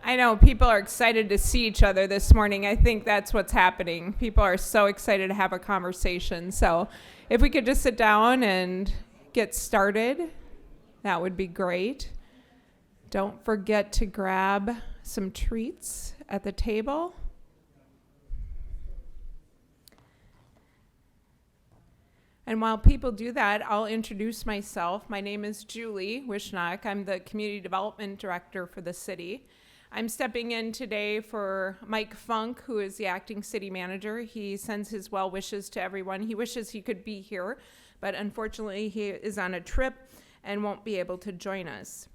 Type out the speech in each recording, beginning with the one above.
I know people are excited to see each other this morning. I think that's what's happening. People are so excited to have a conversation. So if we could just sit down and get started, that would be great. Don't forget to grab some treats at the table. And while people do that, I'll introduce myself. My name is Julie Wishnock. I'm the Community Development Director for the city. I'm stepping in today for Mike Funk, who is the acting city manager. He sends his well wishes to everyone. He wishes he could be here, but unfortunately he is on a trip and won't be able to join us.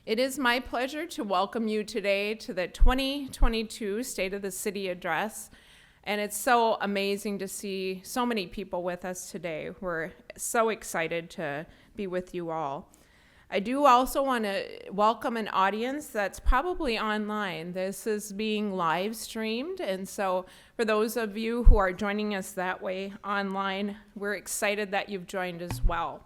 It is my pleasure to welcome you today to the 2022 State of the City Address. And it's so amazing to see so many people with us today. We're so excited to be with you all. I do also want to welcome an audience that's probably online. This is being live streamed, and so for those of you who are joining us that way online, we're excited that you've joined as well.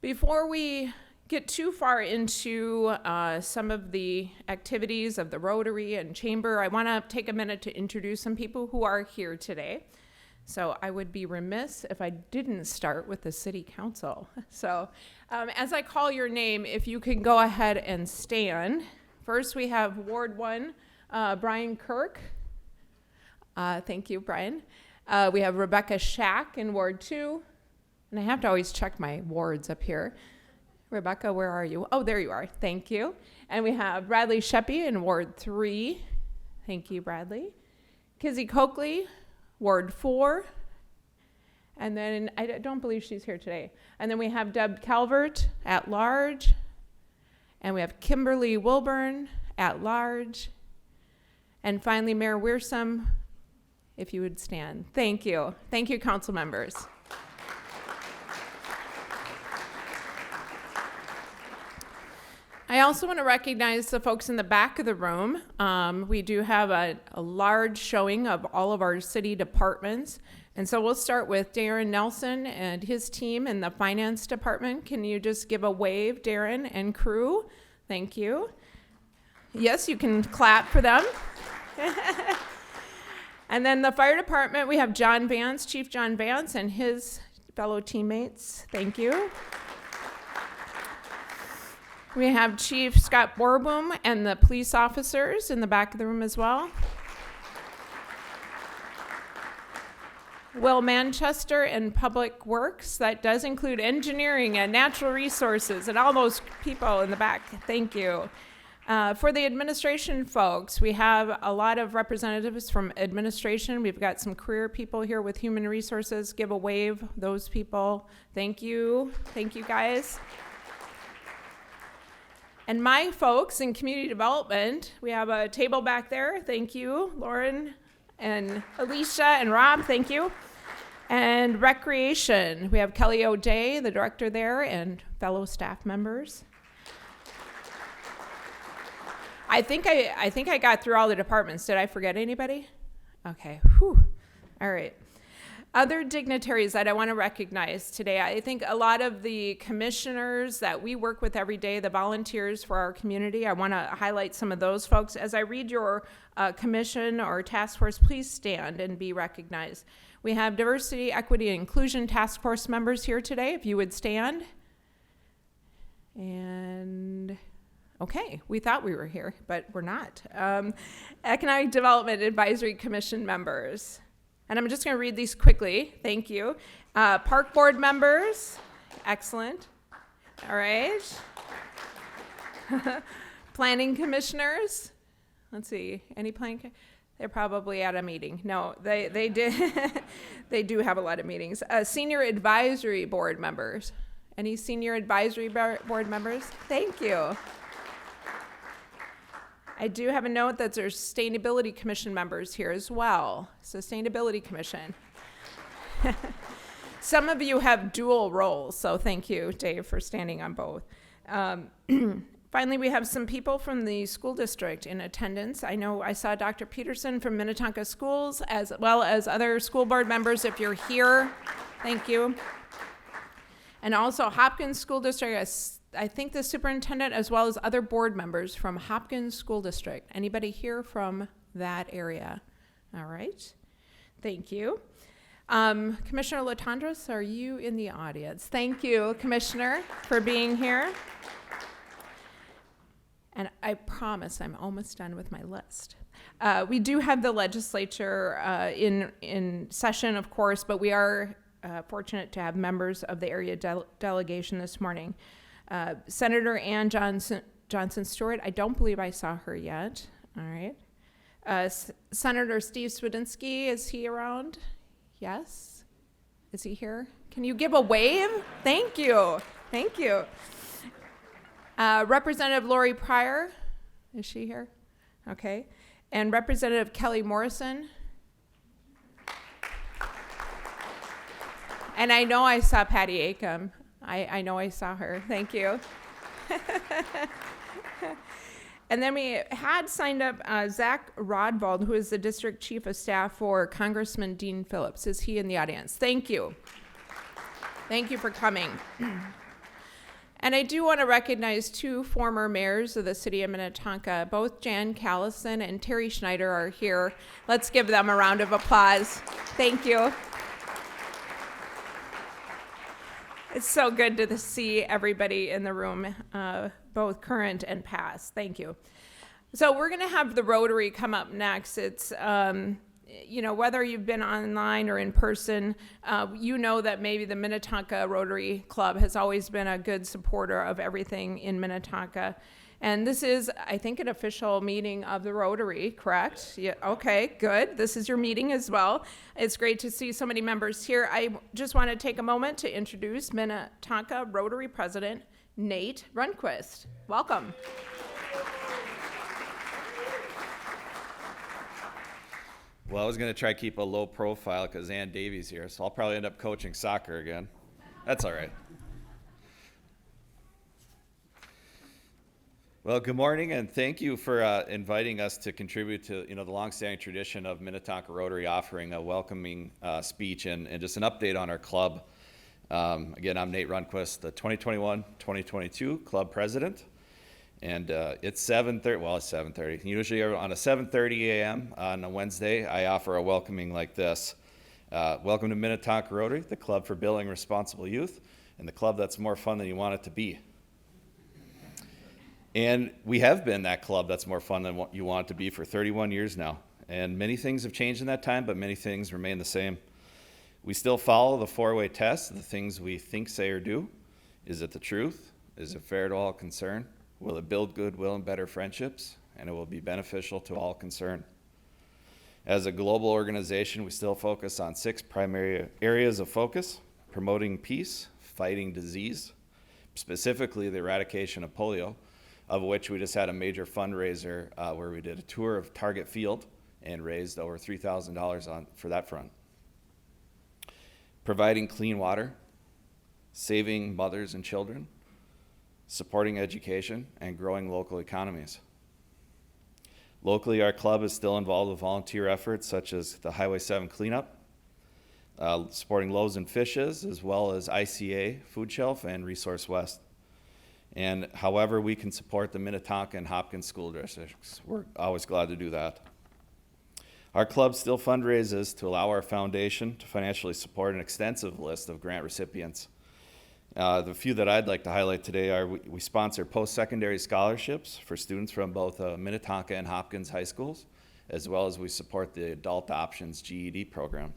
Before we get too far into some of the activities of the Rotary and Chamber, I want to take a minute to introduce some people who are here today. So I would be remiss if I didn't start with the City Council. So as I call your name, if you can go ahead and stand. First, we have Ward 1, Brian Kirk. Thank you, Brian. We have Rebecca Shack in Ward 2. And I have to always check my wards up here. Rebecca, where are you? Oh, there you are. Thank you. And we have Bradley Sheppy in Ward 3. Thank you, Bradley. Kizzy Coakley, Ward 4, and then I don't believe she's here today. And then we have Deb Calvert at large, and we have Kimberly Wilburn at large, and finally Mayor Wiersum, if you would stand. Thank you. Thank you, council members. I also want to recognize the folks in the back of the room. We do have a large showing of all of our city departments. And so we'll start with Darren Nelson and his team in the finance department. Can you just give a wave, Darren and crew? Thank you. Yes, you can clap for them. And then the fire department, we have John Vance, Chief John Vance, and his fellow teammates. Thank you. We have Chief Scott Borboom and the police officers in the back of the room as well. Will Manchester and Public Works. That does include engineering and natural resources and all those people in the back. Thank you. For the administration folks, we have a lot of representatives from administration. We've got some career people here with human resources. Give a wave, those people. Thank you. Thank you, guys. And my folks in community development, we have a table back there. Thank you, Lauren and Alicia and Rob, thank you. And recreation, we have Kelly O'Day, the director there, and fellow staff members. I think I got through all the departments. Did I forget anybody? Okay, whew. All right. Other dignitaries that I want to recognize today, I think a lot of the commissioners that we work with every day, the volunteers for our community, I want to highlight some of those folks. As I read your commission or task force, please stand and be recognized. We have Diversity, Equity, and Inclusion Task Force members here today, if you would stand. And okay, we thought we were here, but we're not. Economic Development Advisory Commission members. And I'm just going to read these quickly. Thank you. Park board members. Excellent. All right. Planning commissioners? Let's see, any planning? They're probably at a meeting. No, they did. They do have a lot of meetings. Senior advisory board members. Any senior advisory board members? Thank you. I do have a note that there's Sustainability Commission members here as well. Sustainability Commission. Some of you have dual roles, so thank you, Dave, for standing on both. Finally, we have some people from the school district in attendance. I know I saw Dr. Peterson from Minnetonka Schools, as well as other school board members. If you're here, thank you. And also Hopkins School District, I think the superintendent, as well as other board members from Hopkins School District. Anybody here from that area? All right, thank you. Commissioner Latondras, are you in the audience? Thank you, Commissioner, for being here. And I promise I'm almost done with my list. We do have the legislature in session, of course, but we are fortunate to have members of the area delegation this morning. Senator Ann Johnson Stewart, I don't believe I saw her yet. All right. Senator Steve Swedinsky, is he around? Yes? Is he here? Can you give a wave? Thank you. Thank you. Representative Lori Pryor, is she here? Okay. And Representative Kelly Morrison. And I know I saw Patty Acom. I know I saw her. Thank you. And then we had signed up Zach Rodvald, who is the district chief of staff for Congressman Dean Phillips. Is he in the audience? Thank you. Thank you for coming. And I do want to recognize two former mayors of the city of Minnetonka. Both Jan Callison and Terry Schneider are here. Let's give them a round of applause. Thank you. It's so good to see everybody in the room, both current and past. Thank you. So we're going to have the Rotary come up next. It's, whether you've been online or in person, you know that maybe the Minnetonka Rotary Club has always been a good supporter of everything in Minnetonka. And this is, I think, an official meeting of the Rotary, correct? Yeah, okay, good. This is your meeting as well. It's great to see so many members here. I just want to take a moment to introduce Minnetonka Rotary President Nate Runquist. Welcome. Well, I was going to try to keep a low profile because Ann Davies here, so I'll probably end up coaching soccer again. That's all right. Well, good morning, and thank you for inviting us to contribute to the longstanding tradition of Minnetonka Rotary offering a welcoming speech and just an update on our club. Again, I'm Nate Runquist, the 2021-2022 club president, and it's 7:30. Well, it's 7:30. Usually on a 7:30 a.m. on a Wednesday, I offer a welcoming like this. Welcome to Minnetonka Rotary, the club for building responsible youth, and the club that's more fun than you want it to be. And we have been that club that's more fun than what you want it to be for 31 years now. And many things have changed in that time, but many things remain the same. We still follow the four-way test, the things we think, say, or do. Is it the truth? Is it fair to all concerned? Will it build goodwill and better friendships? And it will be beneficial to all concerned. As a global organization, we still focus on 6 primary areas of focus: promoting peace, fighting disease, specifically the eradication of polio, of which we just had a major fundraiser where we did a tour of Target Field and raised over $3,000 for that front. Providing clean water, saving mothers and children, supporting education, and growing local economies. Locally, our club is still involved with volunteer efforts such as the Highway 7 cleanup, supporting Loaves and Fishes, as well as ICA, Food Shelf, and Resource West. And however we can support the Minnetonka and Hopkins school districts, we're always glad to do that. Our club still fundraises to allow our foundation to financially support an extensive list of grant recipients. The few that I'd like to highlight today are we sponsor post-secondary scholarships for students from both Minnetonka and Hopkins high schools, as well as we support the Adult Options GED program.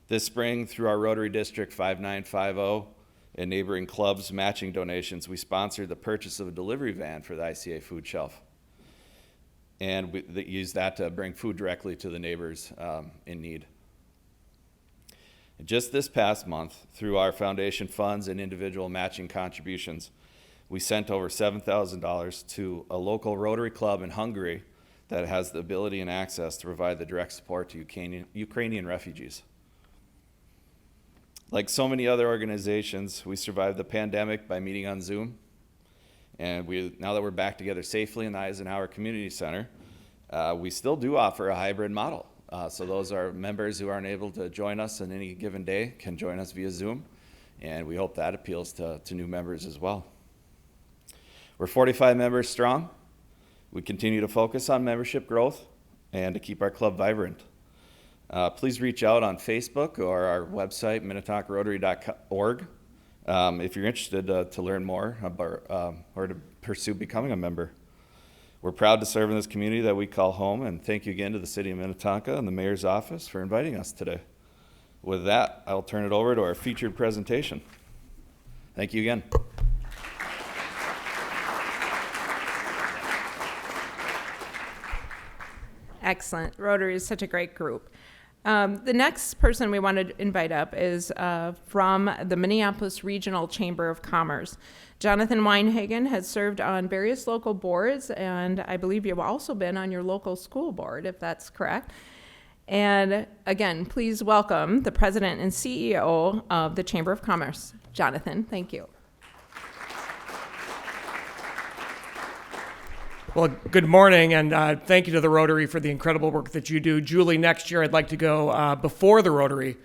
This spring, through our Rotary District 5950 and neighboring clubs' matching donations, we sponsored the purchase of a delivery van for the ICA food shelf. And we used that to bring food directly to the neighbors in need. Just this past month, through our foundation funds and individual matching contributions, we sent over $7,000 to a local Rotary club in Hungary that has the ability and access to provide the direct support to Ukrainian refugees. Like so many other organizations, we survived the pandemic by meeting on Zoom. And now that we're back together safely in the Eisenhower Community Center, we still do offer a hybrid model. So those are members who aren't able to join us on any given day can join us via Zoom. And we hope that appeals to new members as well. We're 45 members strong. We continue to focus on membership growth and to keep our club vibrant. Please reach out on Facebook or our website, minnetonkarotary.org, if you're interested to learn more about or to pursue becoming a member. We're proud to serve in this community that we call home, and thank you again to the City of Minnetonka and the Mayor's Office for inviting us today. With that, I'll turn it over to our featured presentation. Thank you again. Excellent. Rotary is such a great group. The next person we want to invite up is from the Minneapolis Regional Chamber of Commerce. Jonathan Weinhagen has served on various local boards, and I believe you've also been on your local school board, if that's correct. And again, please welcome the President and CEO of the Chamber of Commerce, Jonathan. Thank you. Well, good morning, and thank you to the Rotary for the incredible work that you do. Julie, next year I'd like to go before the Rotary.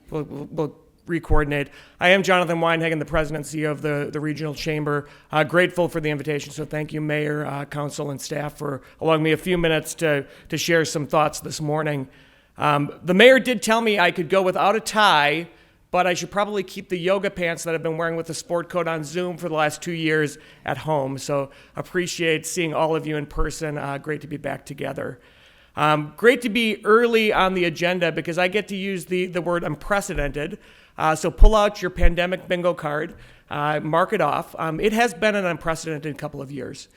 We'll re-coordinate. I am Jonathan Weinhagen, the President and CEO of the Regional Chamber. Grateful for the invitation, so thank you, Mayor, Council, and staff for allowing me a few minutes to share some thoughts this morning. The Mayor did tell me I could go without a tie, but I should probably keep the yoga pants that I've been wearing with the sport coat on Zoom for the last 2 years at home. So appreciate seeing all of you in person. Great to be back together. Great to be early on the agenda because I get to use the word unprecedented. So pull out your pandemic bingo card, mark it off. It has been an unprecedented couple of years.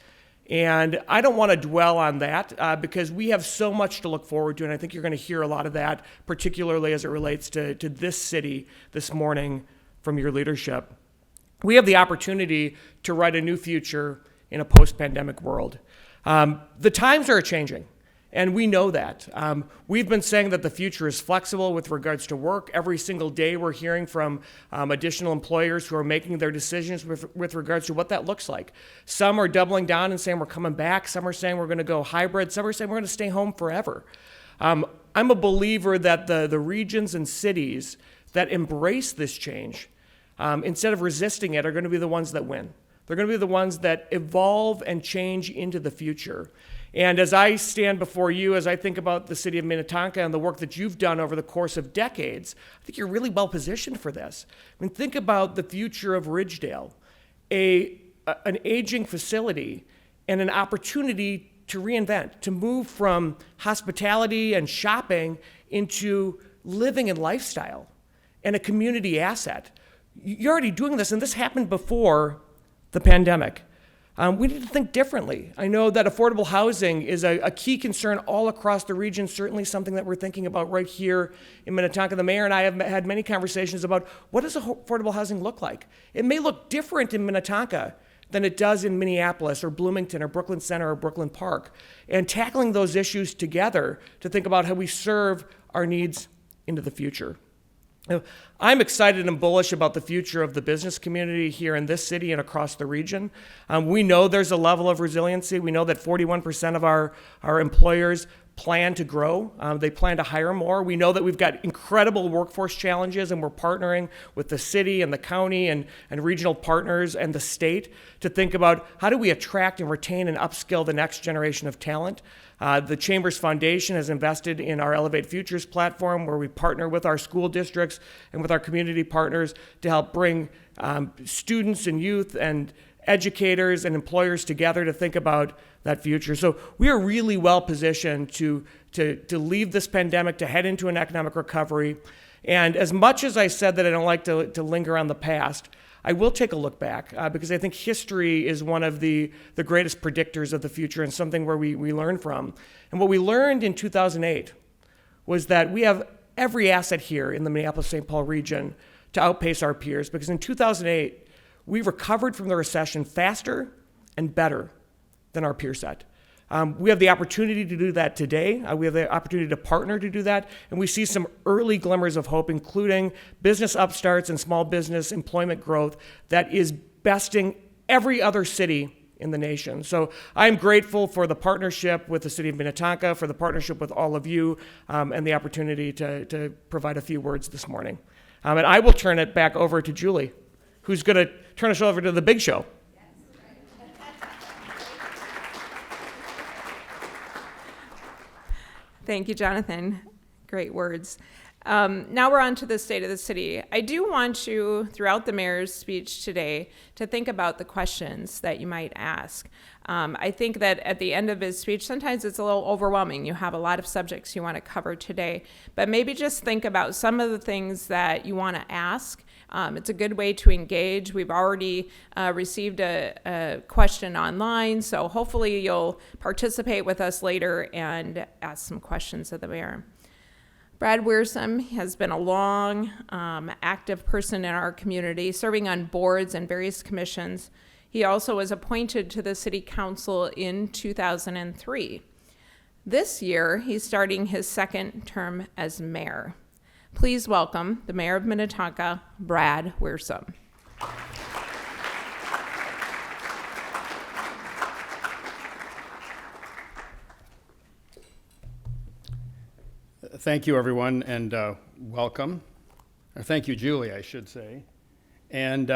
And I don't want to dwell on that because we have so much to look forward to, and I think you're going to hear a lot of that, particularly as it relates to this city this morning from your leadership. We have the opportunity to write a new future in a post-pandemic world. The times are changing, and we know that. We've been saying that the future is flexible with regards to work. Every single day we're hearing from additional employers who are making their decisions with regards to what that looks like. Some are doubling down and saying we're coming back. Some are saying we're going to go hybrid. Some are saying we're going to stay home forever. I'm a believer that the regions and cities that embrace this change, instead of resisting it, are going to be the ones that win. They're going to be the ones that evolve and change into the future. And as I stand before you, as I think about the city of Minnetonka and the work that you've done over the course of decades, I think you're really well positioned for this. I mean, think about the future of Ridgedale, an aging facility and an opportunity to reinvent, to move from hospitality and shopping into living and lifestyle and a community asset. You're already doing this, and this happened before the pandemic. We need to think differently. I know that affordable housing is a key concern all across the region, certainly something that we're thinking about right here in Minnetonka. The mayor and I have had many conversations about what does affordable housing look like. It may look different in Minnetonka than it does in Minneapolis or Bloomington or Brooklyn Center or Brooklyn Park. And tackling those issues together to think about how we serve our needs into the future. I'm excited and bullish about the future of the business community here in this city and across the region. We know there's a level of resiliency. We know that 41% of our employers plan to grow. They plan to hire more. We know that we've got incredible workforce challenges, and we're partnering with the city and the county and regional partners and the state to think about how do we attract and retain and upskill the next generation of talent. The Chamber's Foundation has invested in our Elevate Futures platform, where we partner with our school districts and with our community partners to help bring students and youth and educators and employers together to think about that future. So we are really well positioned to leave this pandemic, to head into an economic recovery. And as much as I said that I don't like to linger on the past, I will take a look back because I think history is one of the greatest predictors of the future and something where we learn from. And what we learned in 2008 was that we have every asset here in the Minneapolis-St. Paul region to outpace our peers, because in 2008, we recovered from the recession faster and better than our peer set. We have the opportunity to do that today. We have the opportunity to partner to do that, and we see some early glimmers of hope, including business upstarts and small business employment growth that is besting every other city in the nation. So I'm grateful for the partnership with the city of Minnetonka, for the partnership with all of you, and the opportunity to provide a few words this morning. And I will turn it back over to Julie, who's going to turn us over to the big show. Thank you, Jonathan. Great words. Now we're on to the state of the city. I do want you, throughout the mayor's speech today, to think about the questions that you might ask. I think that at the end of his speech, sometimes it's a little overwhelming. You have a lot of subjects you want to cover today, but maybe just think about some of the things that you want to ask. It's a good way to engage. We've already received a question online, so hopefully you'll participate with us later and ask some questions of the mayor. Brad Wiersum has been a long, active person in our community, serving on boards and various commissions. He also was appointed to the city council in 2003. This year, he's starting his second term as mayor. Please welcome the mayor of Minnetonka, Brad Wiersum. Thank you, everyone, and welcome. Or thank you, Julie, I should say. And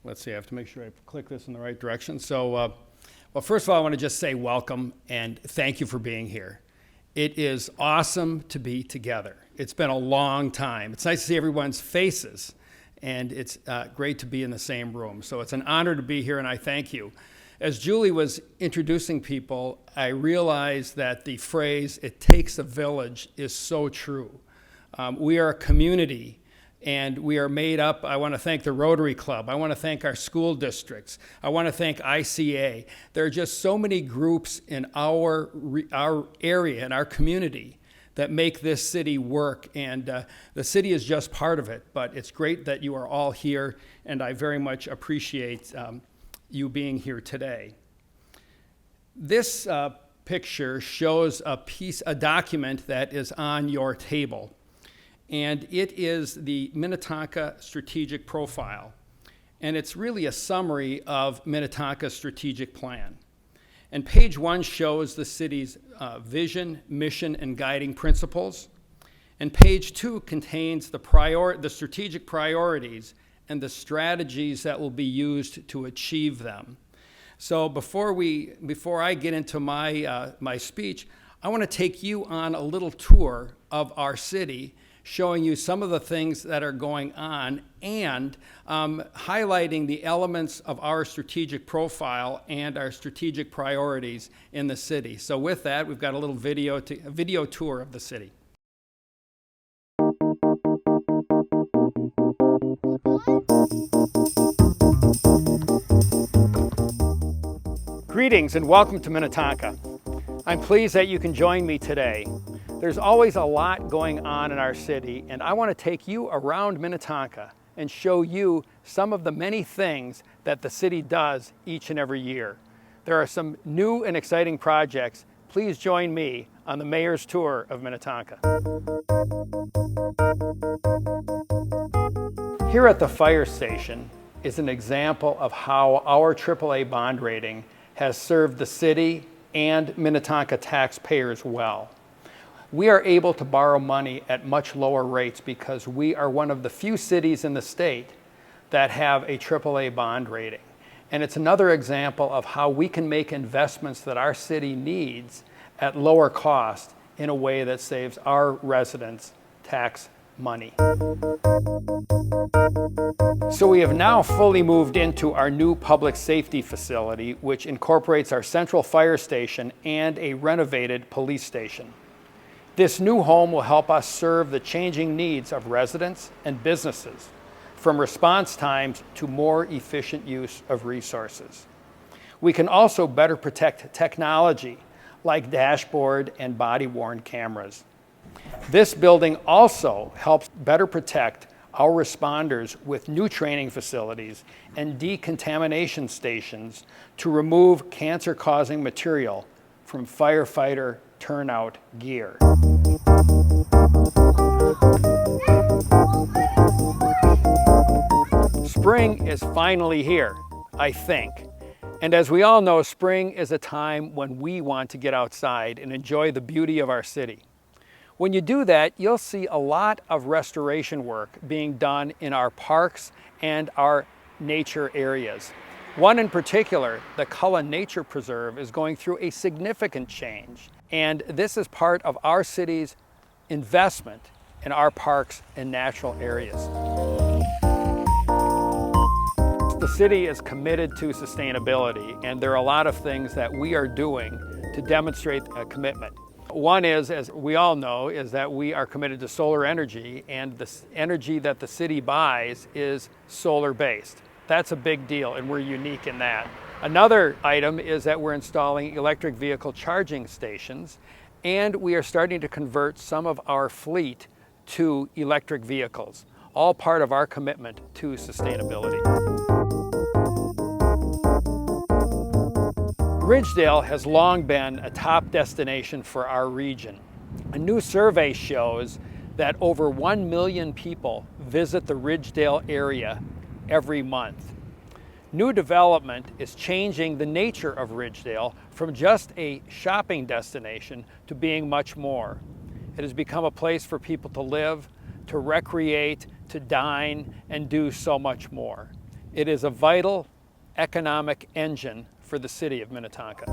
let's see, I have to make sure I click this in the right direction. So, well, first of all, I want to just say welcome and thank you for being here. It is awesome to be together. It's been a long time. It's nice to see everyone's faces, and it's great to be in the same room. So it's an honor to be here, and I thank you. As Julie was introducing people, I realized that the phrase, "it takes a village," is so true. We are a community, and we are made up. I want to thank the Rotary Club. I want to thank our school districts. I want to thank ICA. There are just so many groups in our area, in our community, that make this city work, and the city is just part of it. But it's great that you are all here, and I very much appreciate you being here today. This picture shows a document that is on your table, and it is the Minnetonka Strategic Profile, and it's really a summary of Minnetonka's strategic plan. And page 1 shows the city's vision, mission, and guiding principles, and page 2 contains the strategic priorities and the strategies that will be used to achieve them. So before I get into my speech, I want to take you on a little tour of our city, showing you some of the things that are going on and highlighting the elements of our strategic profile and our strategic priorities in the city. So with that, we've got a little video tour of the city. Greetings and welcome to Minnetonka. I'm pleased that you can join me today. There's always a lot going on in our city, and I want to take you around Minnetonka and show you some of the many things that the city does each and every year. There are some new and exciting projects. Please join me on the mayor's tour of Minnetonka. Here at the fire station is an example of how our AAA bond rating has served the city and Minnetonka taxpayers well. We are able to borrow money at much lower rates because we are one of the few cities in the state that have a AAA bond rating. And it's another example of how we can make investments that our city needs at lower cost in a way that saves our residents tax money. So we have now fully moved into our new public safety facility, which incorporates our central fire station and a renovated police station. This new home will help us serve the changing needs of residents and businesses, from response times to more efficient use of resources. We can also better protect technology like dashboard and body-worn cameras. This building also helps better protect our responders with new training facilities and decontamination stations to remove cancer-causing material from firefighter turnout gear. Spring is finally here, I think. And as we all know, spring is a time when we want to get outside and enjoy the beauty of our city. When you do that, you'll see a lot of restoration work being done in our parks and our nature areas. One in particular, the Cullen Nature Preserve, is going through a significant change. And this is part of our city's investment in our parks and natural areas. The city is committed to sustainability, and there are a lot of things that we are doing to demonstrate a commitment. One is, as we all know, is that we are committed to solar energy, and the energy that the city buys is solar-based. That's a big deal, and we're unique in that. Another item is that we're installing electric vehicle charging stations, and we are starting to convert some of our fleet to electric vehicles, all part of our commitment to sustainability. Ridgedale has long been a top destination for our region. A new survey shows that over 1 million people visit the Ridgedale area every month. New development is changing the nature of Ridgedale from just a shopping destination to being much more. It has become a place for people to live, to recreate, to dine, and do so much more. It is a vital economic engine for the city of Minnetonka.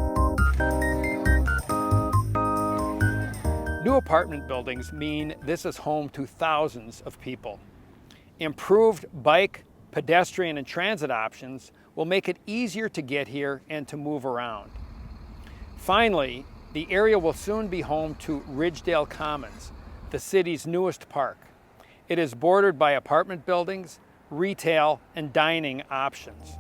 New apartment buildings mean this is home to thousands of people. Improved bike, pedestrian, and transit options will make it easier to get here and to move around. Finally, the area will soon be home to Ridgedale Commons, the city's newest park. It is bordered by apartment buildings, retail, and dining options.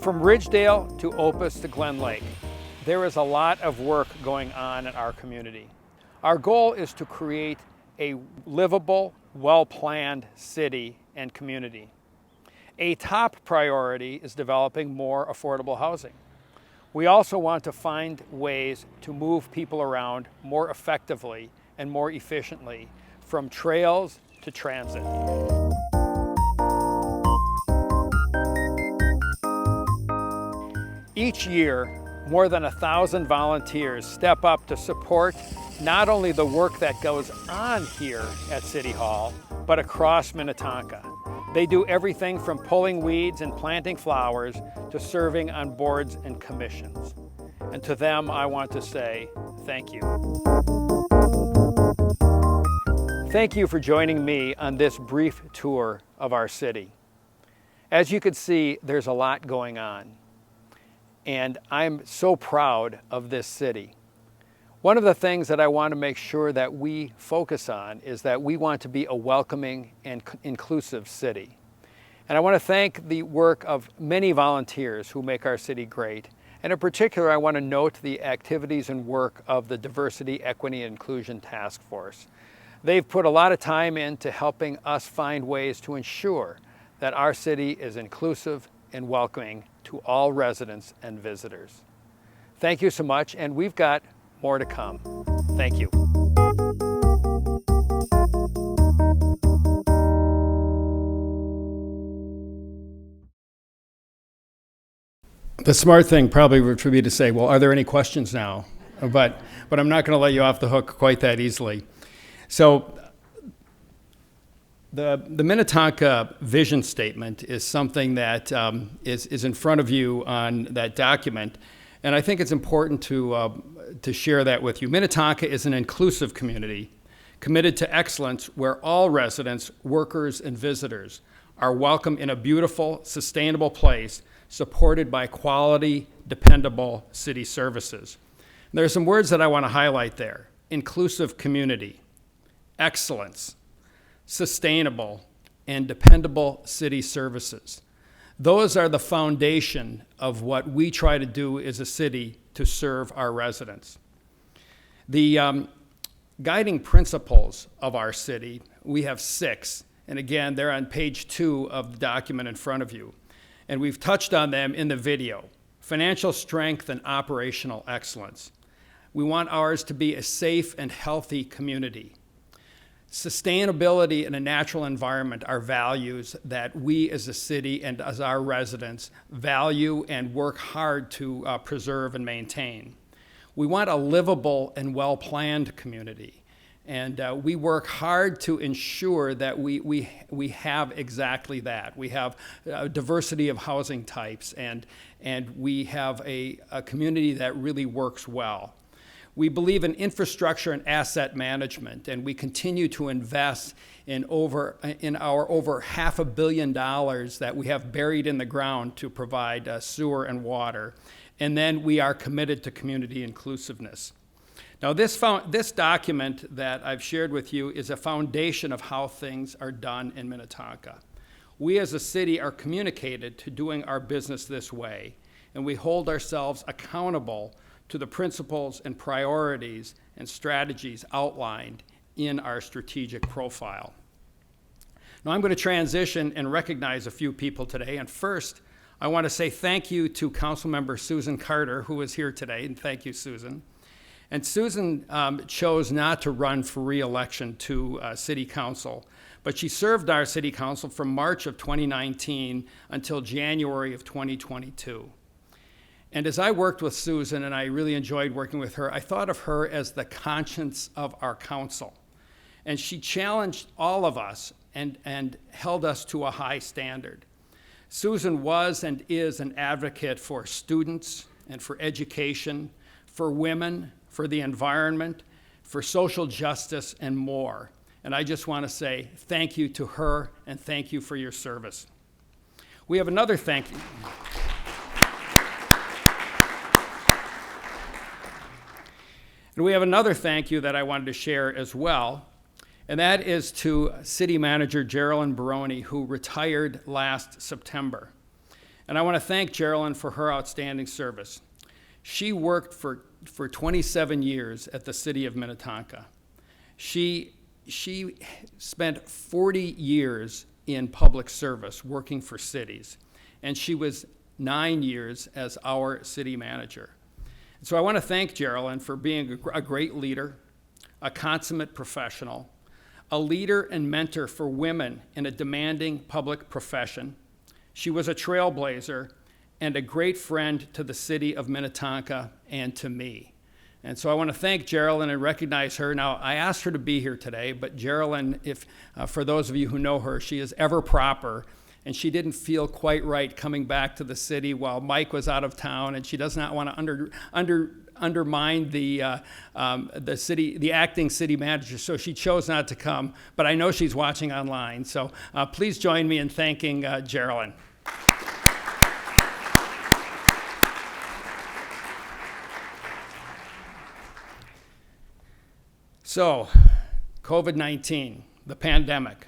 From Ridgedale to Opus to Glen Lake, there is a lot of work going on in our community. Our goal is to create a livable, well-planned city and community. A top priority is developing more affordable housing. We also want to find ways to move people around more effectively and more efficiently, from trails to transit. Each year, more than 1,000 volunteers step up to support not only the work that goes on here at City Hall, but across Minnetonka. They do everything from pulling weeds and planting flowers to serving on boards and commissions. And to them, I want to say thank you. Thank you for joining me on this brief tour of our city. As you can see, there's a lot going on. And I'm so proud of this city. One of the things that I want to make sure that we focus on is that we want to be a welcoming and inclusive city. And I want to thank the work of many volunteers who make our city great. And in particular, I want to note the activities and work of the Diversity, Equity, and Inclusion Task Force. They've put a lot of time into helping us find ways to ensure that our city is inclusive and welcoming to all residents and visitors. Thank you so much, and we've got more to come. Thank you. The smart thing probably would be to say, well, are there any questions now? But I'm not going to let you off the hook quite that easily. So the Minnetonka vision statement is something that is in front of you on that document, and I think it's important to share that with you. Minnetonka is an inclusive community committed to excellence where all residents, workers, and visitors are welcome in a beautiful, sustainable place supported by quality, dependable city services. There are some words that I want to highlight there: inclusive community, excellence, sustainable, and dependable city services. Those are the foundation of what we try to do as a city to serve our residents. The guiding principles of our city, we have 6, and again, they're on page 2 of the document in front of you. And we've touched on them in the video: financial strength and operational excellence. We want ours to be a safe and healthy community. Sustainability and a natural environment are values that we as a city and as our residents value and work hard to preserve and maintain. We want a livable and well-planned community. And we work hard to ensure that we have exactly that. We have a diversity of housing types, and we have a community that really works well. We believe in infrastructure and asset management, and we continue to invest in our over $500 million that we have buried in the ground to provide sewer and water. And then we are committed to community inclusiveness. Now, this document that I've shared with you is a foundation of how things are done in Minnetonka. We as a city are communicated to doing our business this way, and we hold ourselves accountable to the principles and priorities and strategies outlined in our strategic profile. Now, I'm going to transition and recognize a few people today. And first, I want to say thank you to Councilmember Susan Carter, who is here today, and thank you, Susan. And Susan chose not to run for re-election to City Council, but she served our City Council from March of 2019 until January of 2022. And as I worked with Susan, and I really enjoyed working with her, I thought of her as the conscience of our council. And she challenged all of us and held us to a high standard. Susan was and is an advocate for students and for education, for women, for the environment, for social justice, and more. And I just want to say thank you to her, and thank you for your service. We have another thank you. And we have another thank you that I wanted to share as well, and that is to City Manager Geralyn Baroni, who retired last September. And I want to thank Geralyn for her outstanding service. She worked for 27 years at the City of Minnetonka. She spent 40 years in public service working for cities, and she was 9 years as our city manager. So I want to thank Geralyn for being a great leader, a consummate professional, a leader and mentor for women in a demanding public profession. She was a trailblazer and a great friend to the city of Minnetonka and to me. And so I want to thank Geralyn and recognize her. Now, I asked her to be here today, but Geralyn, for those of you who know her, she is ever proper, and she didn't feel quite right coming back to the city while Mike was out of town, and she does not want to undermine the acting city manager, so she chose not to come. But I know she's watching online, so please join me in thanking Geralyn. So, COVID-19, the pandemic.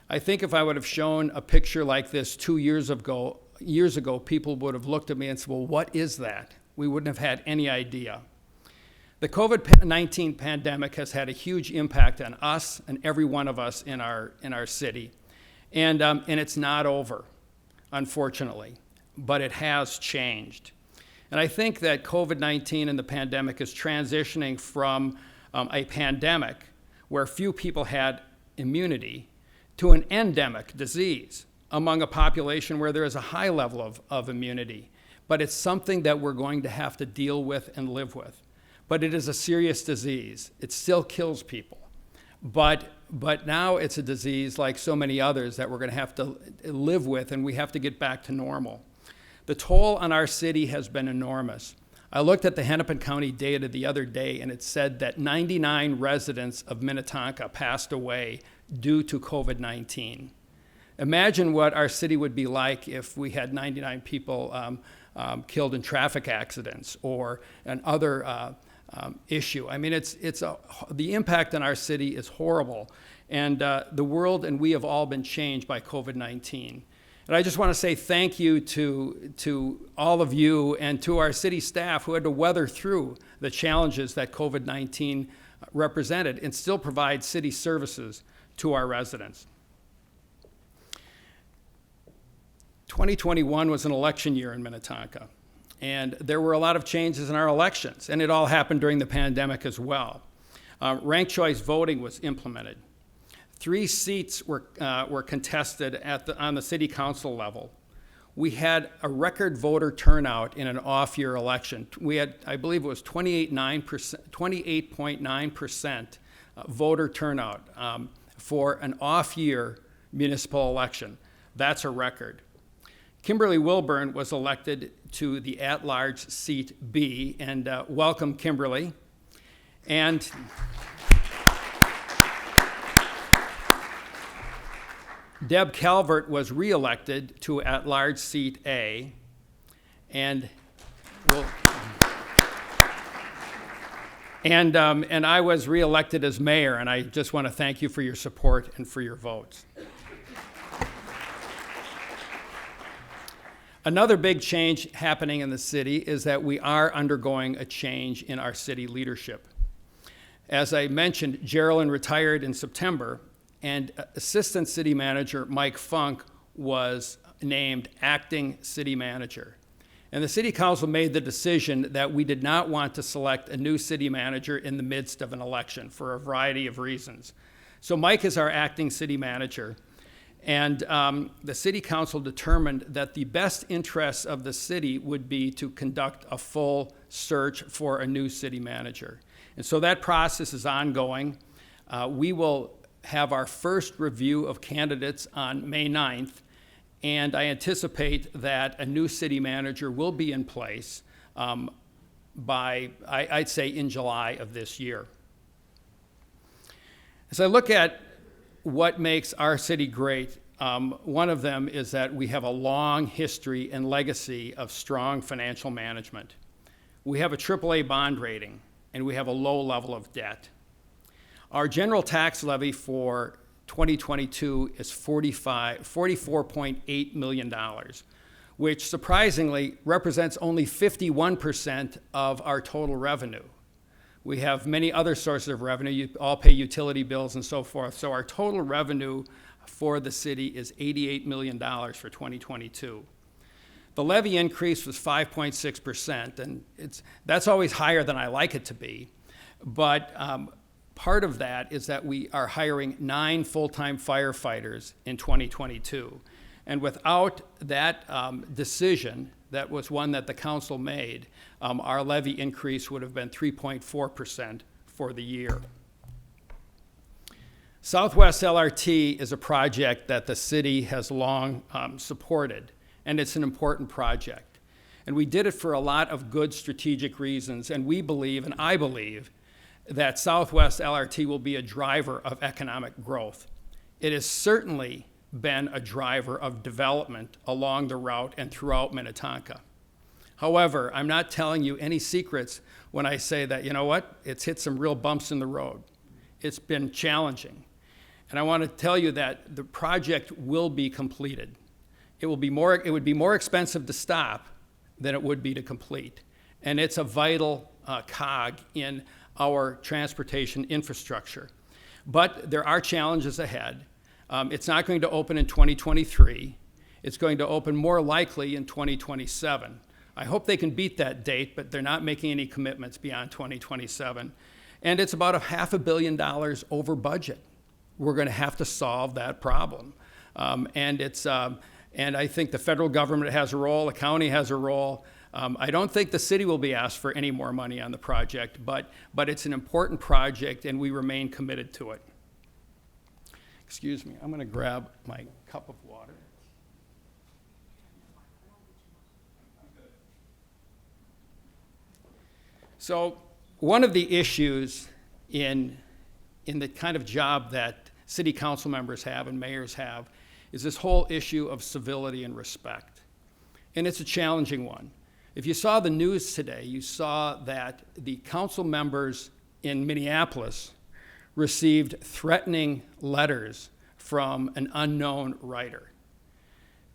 I think if I would have shown a picture like this 2 years ago, people would have looked at me and said, well, what is that? We wouldn't have had any idea. The COVID-19 pandemic has had a huge impact on us and every one of us in our city. And it's not over, unfortunately, but it has changed. And I think that COVID-19 and the pandemic is transitioning from a pandemic where few people had immunity to an endemic disease among a population where there is a high level of immunity. But it's something that we're going to have to deal with and live with. But it is a serious disease. It still kills people. But now it's a disease like so many others that we're going to have to live with, and we have to get back to normal. The toll on our city has been enormous. I looked at the Hennepin County data the other day, and it said that 99 residents of Minnetonka passed away due to COVID-19. Imagine what our city would be like if we had 99 people killed in traffic accidents or in other issue. I mean, the impact on our city is horrible, and the world and we have all been changed by COVID-19. And I just want to say thank you to all of you and to our city staff who had to weather through the challenges that COVID-19 represented and still provide city services to our residents. 2021 was an election year in Minnetonka, and there were a lot of changes in our elections, and it all happened during the pandemic as well. Ranked choice voting was implemented. 3 seats were contested on the city council level. We had a record voter turnout in an off-year election. We had, I believe it was 28.9% voter turnout for an off-year municipal election. That's a record. Kimberly Wilburn was elected to the at-large seat B, and welcome, Kimberly. And Deb Calvert was reelected to at-large seat A, and I was reelected as mayor, and I just want to thank you for your support and for your votes. Another big change happening in the city is that we are undergoing a change in our city leadership. As I mentioned, Geralyn retired in September, and Assistant City Manager Mike Funk was named acting city manager. And the city council made the decision that we did not want to select a new city manager in the midst of an election for a variety of reasons. So Mike is our acting city manager. And the city council determined that the best interests of the city would be to conduct a full search for a new city manager. And so that process is ongoing. We will have our first review of candidates on May 9th, and I anticipate that a new city manager will be in place by, I'd say, in July of this year. As I look at what makes our city great, one of them is that we have a long history and legacy of strong financial management. We have a AAA bond rating, and we have a low level of debt. Our general tax levy for 2022 is $44.8 million, which surprisingly represents only 51% of our total revenue. We have many other sources of revenue. You all pay utility bills and so forth. So our total revenue for the city is $88 million for 2022. The levy increase was 5.6%, and that's always higher than I like it to be. But part of that is that we are hiring 9 full-time firefighters in 2022. And without that decision, that was one that the council made, our levy increase would have been 3.4% for the year. Southwest LRT is a project that the city has long supported, and it's an important project. And we did it for a lot of good strategic reasons, and we believe, and I believe, that Southwest LRT will be a driver of economic growth. It has certainly been a driver of development along the route and throughout Minnetonka. However, I'm not telling you any secrets when I say that, you know what, it's hit some real bumps in the road. It's been challenging. And I want to tell you that the project will be completed. It would be more expensive to stop than it would be to complete. And it's a vital cog in our transportation infrastructure. But there are challenges ahead. It's not going to open in 2023. It's going to open more likely in 2027. I hope they can beat that date, but they're not making any commitments beyond 2027. And it's about $500 million over budget. We're going to have to solve that problem. And I think the federal government has a role, the county has a role. I don't think the city will be asked for any more money on the project, but it's an important project and we remain committed to it. Excuse me, I'm going to grab my cup of water. So one of the issues in the kind of job that city council members have and mayors have is this whole issue of civility and respect. And it's a challenging one, If you saw the news today, you saw that the council members in Minneapolis received threatening letters from an unknown writer.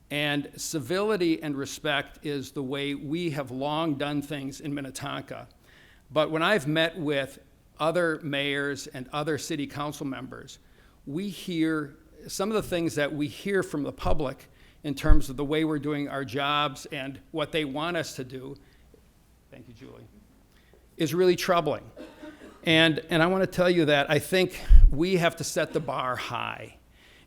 And civility and respect is the way we have long done things in Minnetonka. But when I've met with other mayors and other city council members, we hear some of the things that we hear from the public in terms of the way we're doing our jobs and what they want us to do, thank you, Julie, is really troubling. And I want to tell you that I think we have to set the bar high.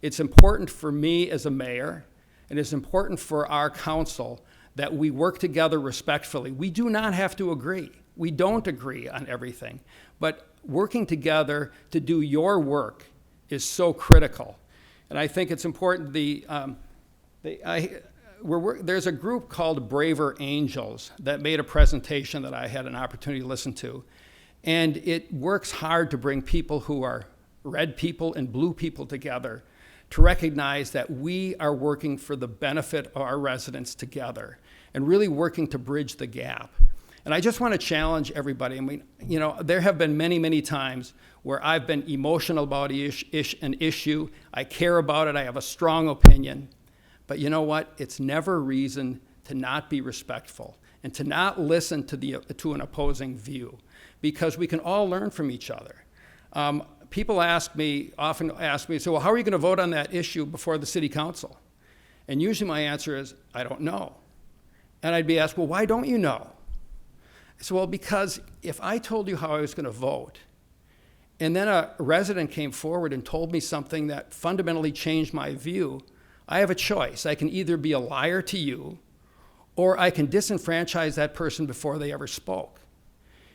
It's important for me as a mayor, and it's important for our council that we work together respectfully. We do not have to agree. We don't agree on everything, but working together to do your work is so critical. And I think it's important, there's a group called Braver Angels that made a presentation that I had an opportunity to listen to. And it works hard to bring people who are red people and blue people together to recognize that we are working for the benefit of our residents together and really working to bridge the gap. And I just want to challenge everybody. I mean, you know, there have been many, many times where I've been emotional about an issue. I care about it. I have a strong opinion. But you know what? It's never reason to not be respectful and to not listen to an opposing view, because we can all learn from each other. People often ask me, so well, how are you going to vote on that issue before the city council? And usually my answer is, I don't know. And I'd be asked, well, why don't you know? I said, well, because if I told you how I was going to vote, and then a resident came forward and told me something that fundamentally changed my view, I have a choice. I can either be a liar to you, or I can disenfranchise that person before they ever spoke.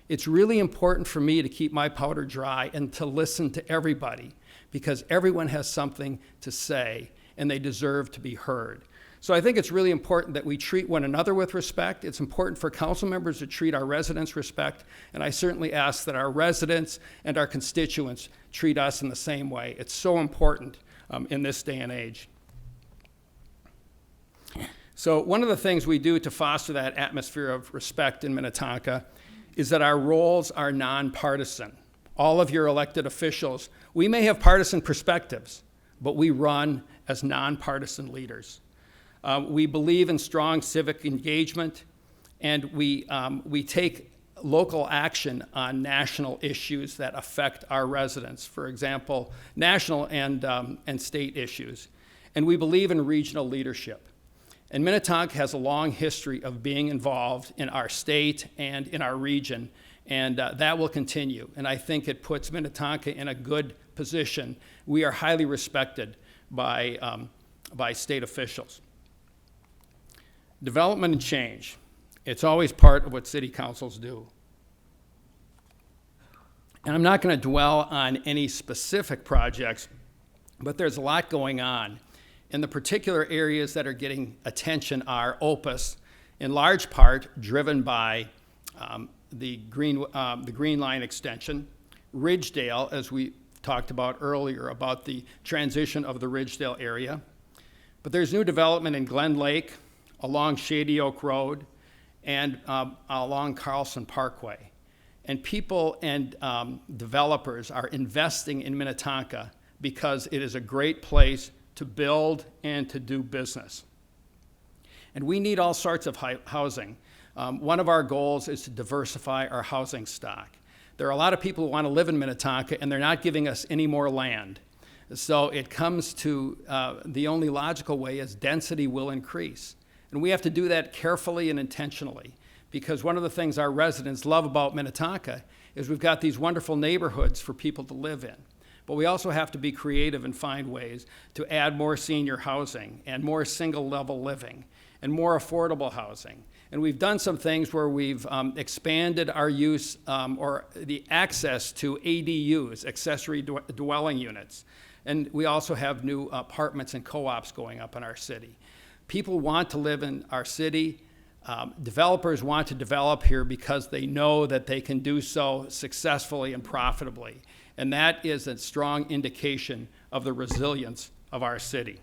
It's really important for me to keep my powder dry and to listen to everybody, because everyone has something to say and they deserve to be heard. So I think it's really important that we treat one another with respect. It's important for council members to treat our residents with respect, and I certainly ask that our residents and our constituents treat us in the same way. It's so important in this day and age. So one of the things we do to foster that atmosphere of respect in Minnetonka is that our roles are nonpartisan. All of your elected officials, we may have partisan perspectives, but we run as nonpartisan leaders. We believe in strong civic engagement, and we take local action on national issues that affect our residents. For example, national and state issues. And we believe in regional leadership. And Minnetonka has a long history of being involved in our state and in our region, and that will continue. And I think it puts Minnetonka in a good position. We are highly respected by state officials. Development and change. It's always part of what city councils do. And I'm not going to dwell on any specific projects, but there's a lot going on. And the particular areas that are getting attention are Opus, in large part driven by the Green Line extension, Ridgedale, as we talked about earlier, about the transition of the Ridgedale area. But there's new development in Glen Lake, along Shady Oak Road, and along Carlson Parkway. And people and developers are investing in Minnetonka because it is a great place to build and to do business. And we need all sorts of housing. One of our goals is to diversify our housing stock. There are a lot of people who want to live in Minnetonka, and they're not giving us any more land. So it comes to the only logical way is density will increase. And we have to do that carefully and intentionally, because one of the things our residents love about Minnetonka is we've got these wonderful neighborhoods for people to live in. But we also have to be creative and find ways to add more senior housing and more single-level living and more affordable housing. And we've done some things where we've expanded our use or the access to ADUs, accessory dwelling units. And we also have new apartments and co-ops going up in our city. People want to live in our city. Developers want to develop here because they know that they can do so successfully and profitably. And that is a strong indication of the resilience of our city.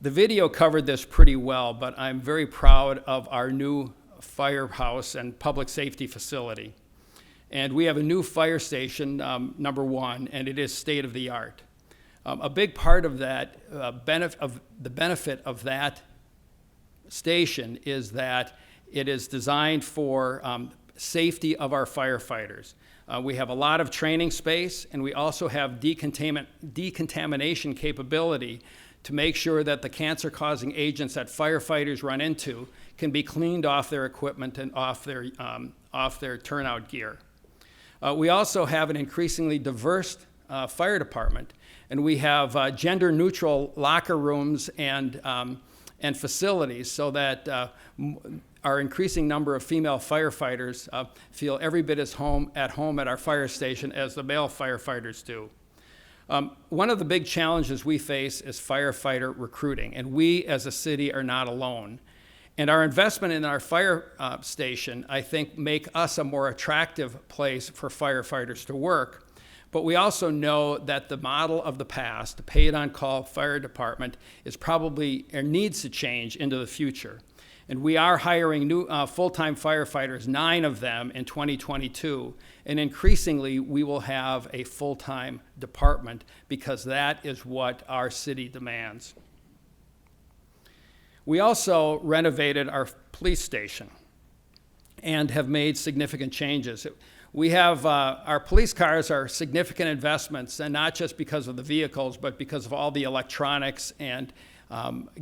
The video covered this pretty well, but I'm very proud of our new firehouse and public safety facility. And we have a new fire station, number one, and it is state of the art. A big part of that the benefit of that station is that it is designed for safety of our firefighters. We have a lot of training space, and we also have decontamination capability to make sure that the cancer-causing agents that firefighters run into can be cleaned off their equipment and off their turnout gear. We also have an increasingly diverse fire department, and we have gender-neutral locker rooms and facilities so that our increasing number of female firefighters feel every bit as at home at our fire station as the male firefighters do. One of the big challenges we face is firefighter recruiting, and we as a city are not alone. And our investment in our fire station, I think, make us a more attractive place for firefighters to work. But we also know that the model of the past, the paid-on-call fire department, is probably, or needs to change into the future. And we are hiring new full-time firefighters, 9 of them in 2022. And increasingly, we will have a full-time department because that is what our city demands. We also renovated our police station and have made significant changes. We have, our police cars are significant investments, and not just because of the vehicles, but because of all the electronics and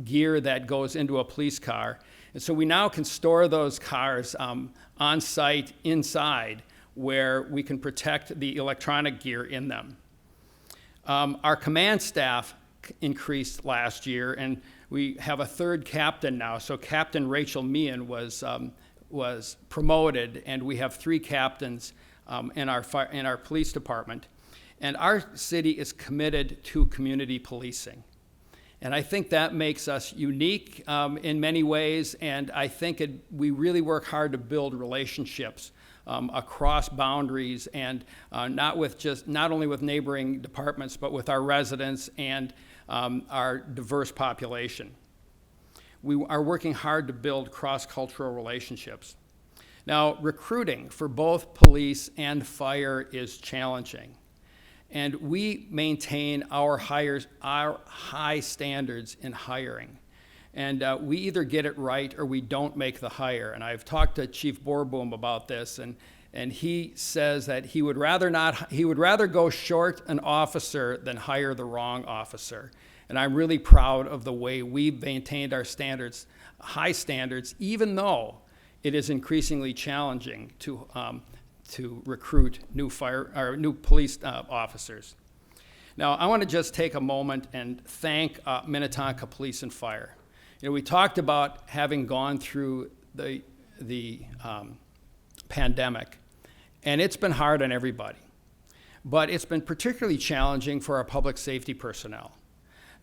gear that goes into a police car. And so we now can store those cars on site inside where we can protect the electronic gear in them. Our command staff increased last year, and we have a 3rd captain now. So Captain Rachel Meehan was promoted, and we have 3 captains in our police department. And our city is committed to community policing. And I think that makes us unique in many ways, and I think we really work hard to build relationships across boundaries, and not only with neighboring departments, but with our residents and our diverse population. We are working hard to build cross-cultural relationships. Now, recruiting for both police and fire is challenging. And we maintain our high standards in hiring. And we either get it right or we don't make the hire. And I've talked to Chief Borboom about this, and he says that he would rather go short an officer than hire the wrong officer. And I'm really proud of the way we've maintained our standards, high standards, even though it is increasingly challenging to recruit new police officers. Now, I want to just take a moment and thank Minnetonka Police and Fire. You know, we talked about having gone through the pandemic, and it's been hard on everybody. But it's been particularly challenging for our public safety personnel.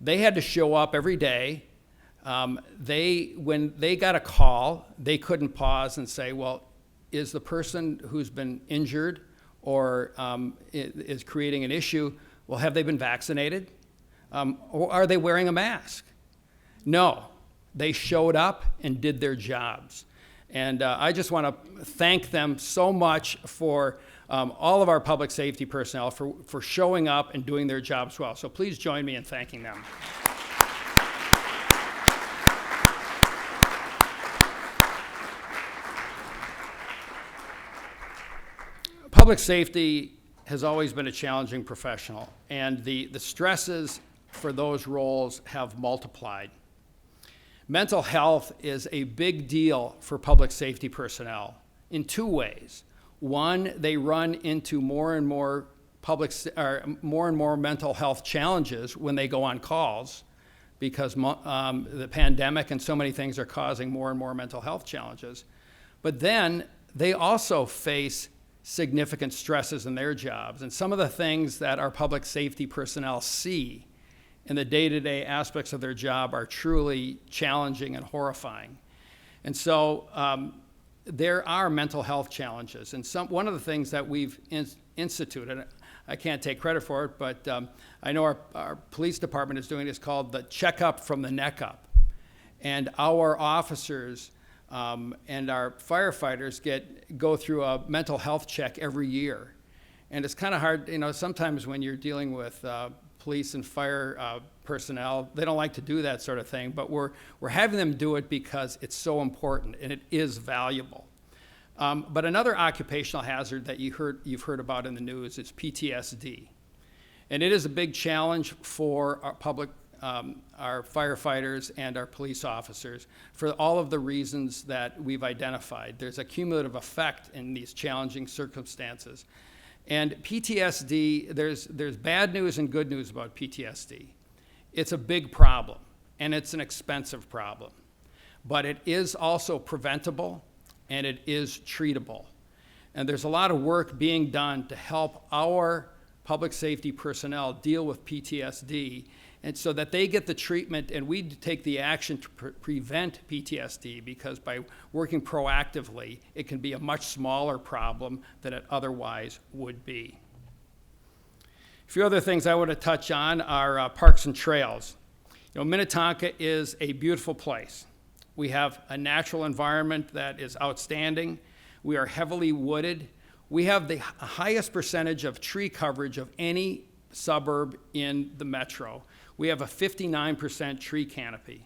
They had to show up every day. When they got a call, they couldn't pause and say, well, is the person who's been injured or is creating an issue, well, have they been vaccinated? Or are they wearing a mask? No, they showed up and did their jobs. And I just want to thank them so much for all of our public safety personnel for showing up and doing their jobs well. So please join me in thanking them. Public safety has always been a challenging professional, and the stresses for those roles have multiplied. Mental health is a big deal for public safety personnel in 2 ways. One, they run into more and more mental health challenges when they go on calls, because the pandemic and so many things are causing more and more mental health challenges. But then they also face significant stresses in their jobs. And some of the things that our public safety personnel see in the day-to-day aspects of their job are truly challenging and horrifying. And so there are mental health challenges. And one of the things that we've instituted, I can't take credit for it, but I know our police department is doing this called the checkup from the neck up. And our officers and our firefighters go through a mental health check every year. And it's kind of hard, sometimes when you're dealing with police and fire personnel, they don't like to do that sort of thing, but we're having them do it because it's so important and it is valuable. But another occupational hazard that you've heard about in the news is PTSD. And it is a big challenge for our firefighters and our police officers for all of the reasons that we've identified. There's a cumulative effect in these challenging circumstances. And PTSD, there's bad news and good news about PTSD. It's a big problem, and it's an expensive problem. But it is also preventable, and it is treatable. And there's a lot of work being done to help our public safety personnel deal with PTSD, and so that they get the treatment and we take the action to prevent PTSD, because by working proactively, it can be a much smaller problem than it otherwise would be. A few other things I want to touch on are parks and trails. Minnetonka is a beautiful place. We have a natural environment that is outstanding. We are heavily wooded. We have the highest percentage of tree coverage of any suburb in the metro. We have a 59% tree canopy.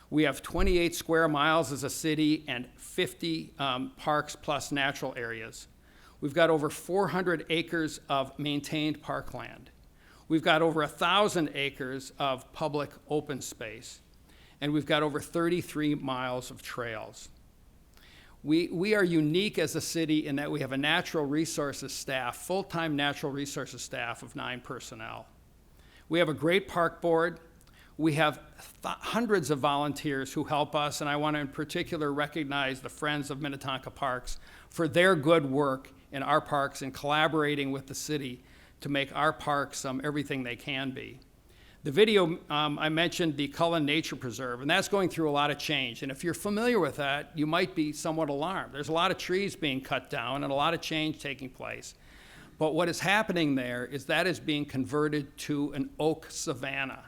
We have 28 square miles as a city and 50 parks plus natural areas. We've got over 400 acres of maintained parkland. We've got over 1,000 acres of public open space. And we've got over 33 miles of trails. We are unique as a city in that we have a natural resources staff, full-time natural resources staff of 9 personnel. We have a great park board. We have hundreds of volunteers who help us, and I want to in particular recognize the Friends of Minnetonka Parks for their good work in our parks and collaborating with the city to make our parks everything they can be. The video, I mentioned the Cullen Nature Preserve, and that's going through a lot of change. And if you're familiar with that, you might be somewhat alarmed. There's a lot of trees being cut down and a lot of change taking place. But what is happening there is that is being converted to an oak savanna.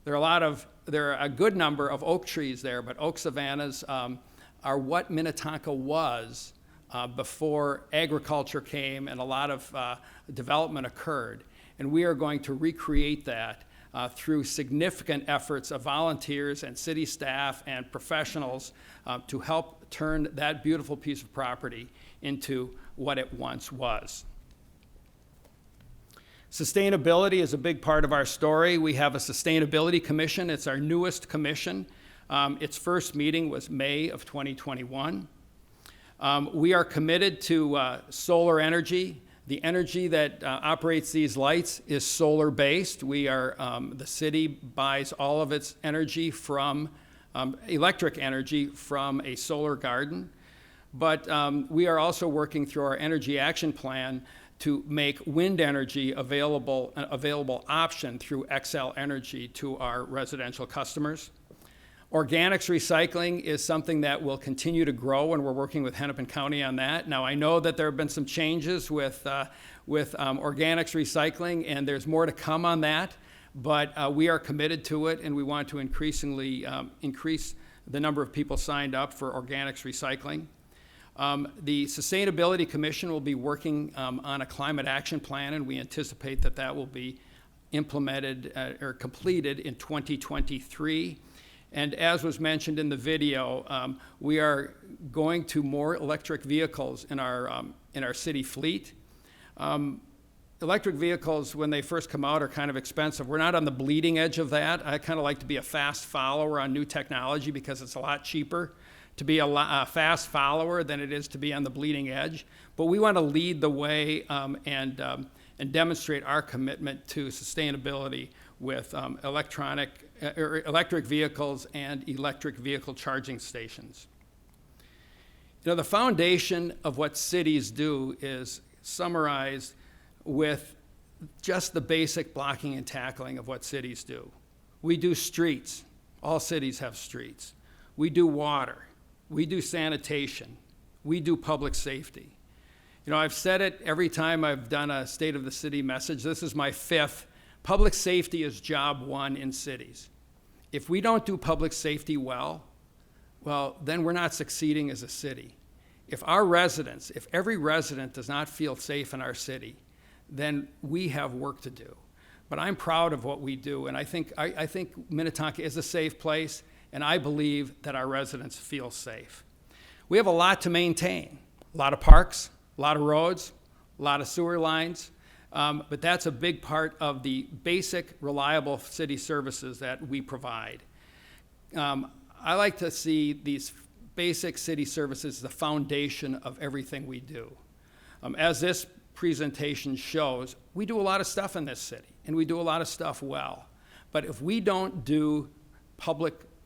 There are a good number of oak trees there, but oak savannas are what Minnetonka was before agriculture came and a lot of development occurred. And we are going to recreate that through significant efforts of volunteers and city staff and professionals to help turn that beautiful piece of property into what it once was. Sustainability is a big part of our story. We have a Sustainability Commission. It's our newest commission. Its first meeting was May of 2021. We are committed to solar energy. The energy that operates these lights is solar-based. The city buys all of its energy from, electric energy from a solar garden. But we are also working through our energy action plan to make wind energy an available option through XL Energy to our residential customers. Organics recycling is something that will continue to grow, and we're working with Hennepin County on that. Now, I know that there have been some changes with organics recycling, and there's more to come on that, but we are committed to it, and we want to increasingly increase the number of people signed up for organics recycling. The Sustainability Commission will be working on a climate action plan, and we anticipate that that will be implemented or completed in 2023. And as was mentioned in the video, we are going to more electric vehicles in our city fleet. Electric vehicles, when they first come out, are kind of expensive. We're not on the bleeding edge of that. I kind of like to be a fast follower on new technology because it's a lot cheaper to be a fast follower than it is to be on the bleeding edge. But we want to lead the way and demonstrate our commitment to sustainability with electric vehicles and electric vehicle charging stations. The foundation of what cities do is summarized with just the basic blocking and tackling of what cities do. We do streets. All cities have streets. We do water. We do sanitation. We do public safety. You know, I've said it every time I've done a State of the City message. This is my 5th. Public safety is job 1 in cities. If we don't do public safety well, then we're not succeeding as a city. If every resident does not feel safe in our city, then we have work to do. But I'm proud of what we do, and I think Minnetonka is a safe place, and I believe that our residents feel safe. We have a lot to maintain, a lot of parks, a lot of roads, a lot of sewer lines, but that's a big part of the basic, reliable city services that we provide. I like to see these basic city services the foundation of everything we do. As this presentation shows, we do a lot of stuff in this city, and we do a lot of stuff well. But if we don't do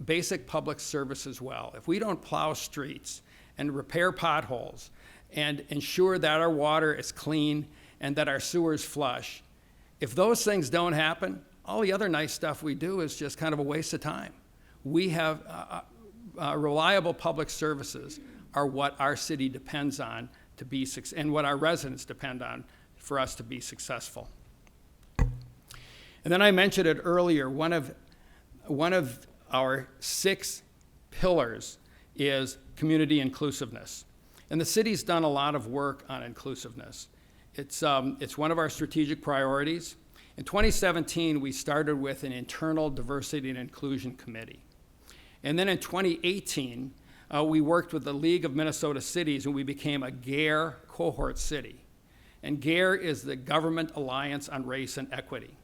basic public services well, if we don't plow streets and repair potholes and ensure that our water is clean and that our sewers flush, if those things don't happen, all the other nice stuff we do is just kind of a waste of time. We have reliable public services are what our city depends on to be and what our residents depend on for us to be successful. And then I mentioned it earlier, one of our 6 pillars is community inclusiveness. And the city's done a lot of work on inclusiveness. It's one of our strategic priorities. In 2017, we started with an internal diversity and inclusion committee. And then in 2018, we worked with the League of Minnesota Cities, and we became a GARE cohort city. And GARE is the Government Alliance on Race and Equity.